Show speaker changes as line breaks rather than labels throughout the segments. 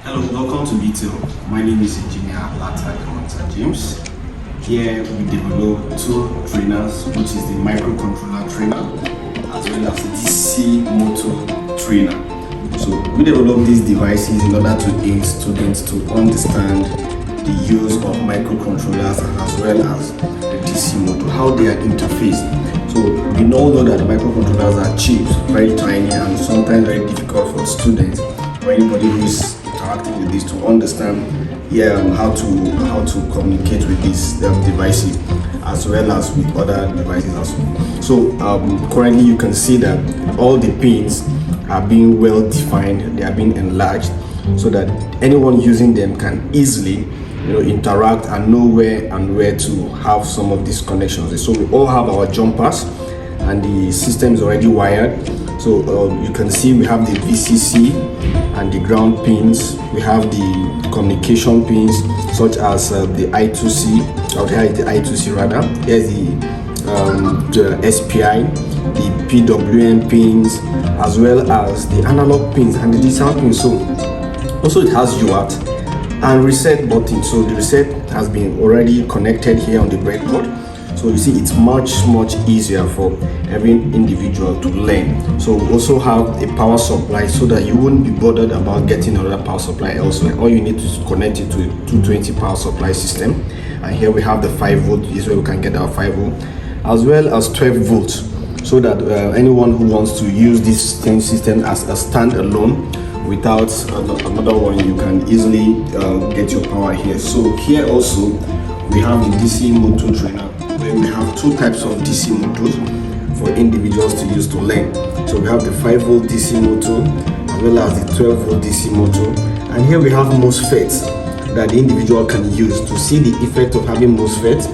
Hello, welcome to Betail. My name is Engineer Lata James. Here we develop two trainers, which is the microcontroller trainer as well as the DC motor trainer. So we develop these devices in order to aid students to understand the use of microcontrollers as well as the DC motor, how they are interfaced. So we all know that microcontrollers are cheap, very tiny, and sometimes very difficult for students or anybody who is interacting with this to understand how to communicate with these devices as well as with other devices as well. So currently you can see that all the pins are being well defined, they are being enlarged so that anyone using them can easily interact and know where to have some of these connections. So we all have our jumpers and the system is already wired. So you can see we have the VCC and the ground pins. We have the communication pins such as the I2C, or here is the I2C rather. Here's the SPI, the PWM pins, as well as the analog pins and the digital pins. So also it has UART and reset button. So the reset has been already connected here on the breadboard. So you see it's much easier for every individual to learn. So we also have a power supply so that you wouldn't be bothered about getting another power supply elsewhere. All you need to connect it to a 220 power supply system. And here we have the 5 volt, this is where we can get our 5 volt, as well as 12 volts, so that anyone who wants to use this system as a standalone without another one, you can easily get your power here. So here also we have the DC motor trainer, where we have two types of DC motors for individuals to use to learn. So we have the 5 volt DC motor as well as the 12 volt DC motor, and here we have MOSFETs that the individual can use to see the effect of having MOSFET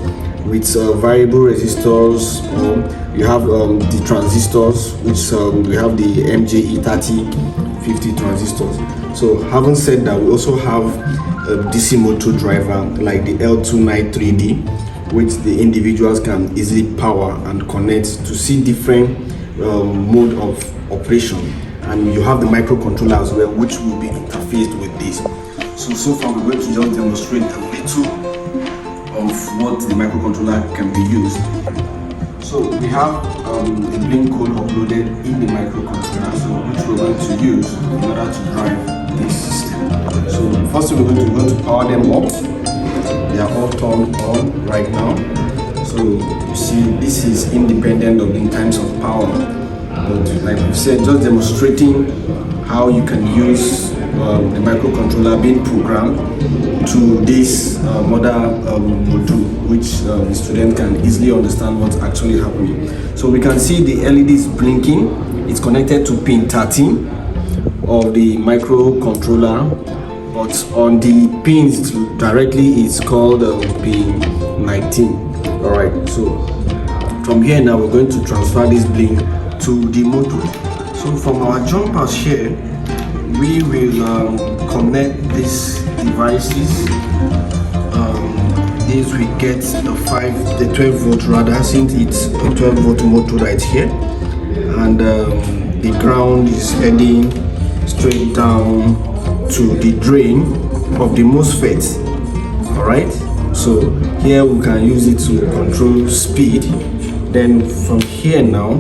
with variable resistors, or you have the transistors, which we have the MJE3050 transistors. So having said that, we also have a DC motor driver like the L293D, which the individuals can easily power and connect to see different mode of operation. And you have the microcontroller as well, which will be interfaced with this. So far we're going to just demonstrate a little of what the microcontroller can be used. So we have a blink code uploaded in the microcontroller, so which we're going to use in order to drive this system. So first thing we're going to power them up. They are all turned on right now. So you see this is independent of in times of power. But like we said, just demonstrating how you can use the microcontroller being programmed to this model module, which the student can easily understand what's actually happening. So we can see the LED is blinking. It's connected to pin 13 of the microcontroller, but on the pins directly it's called pin 19. All right, so from here now we're going to transfer this blink to the module. So from our jumpers here, we will connect these devices. This we get the 12 volt rather, since it's a 12 volt motor right here, and the ground is heading straight down to the drain of the MOSFET. All right, so here we can use it to control speed. Then from here now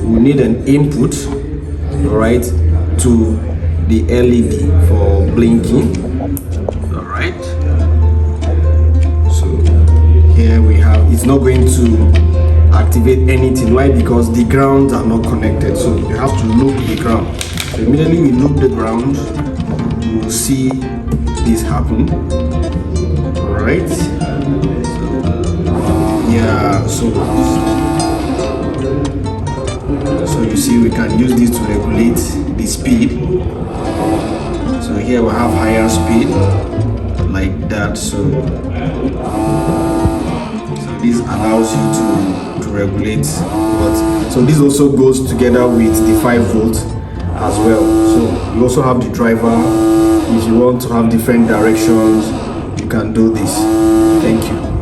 we need an input, all right, to the LED for blinking. All right, so here we have, it's not going to activate anything. Why? Because the grounds are not connected, so you have to loop the ground. So immediately we loop the ground, we will see this happen. All right, so you see we can use this to regulate the speed. So here we have higher speed like that. So this allows you to regulate. But so this also goes together with the 5 volt as well. So you also have the driver. If you want to have different directions, you can do this. Thank you.